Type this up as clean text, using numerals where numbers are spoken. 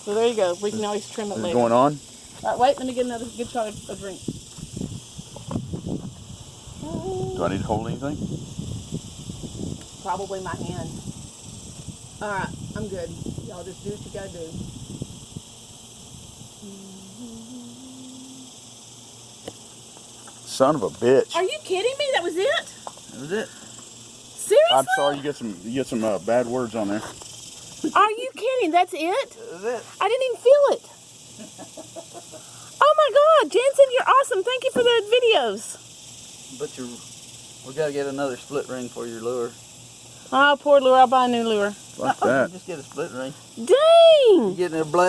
So there you go. We can always trim it Is it later. going on? All right, wait. Let me get another good shot of drink. Do I need to hold anything? Probably my hand. All right, I'm good. Y'all just do what you gotta do. Son of a bitch. Are you kidding me? That was it? That was it. Seriously? I'm sorry you get some bad words on there. Are you kidding? That's it? That was it. I didn't even feel it. Oh my God, Jensen, you're awesome. Thank you for the videos. But we gotta get another split ring for your lure. Oh, poor lure. I'll buy a new lure. Like that. Just get a split ring. Dang! You getting a blade?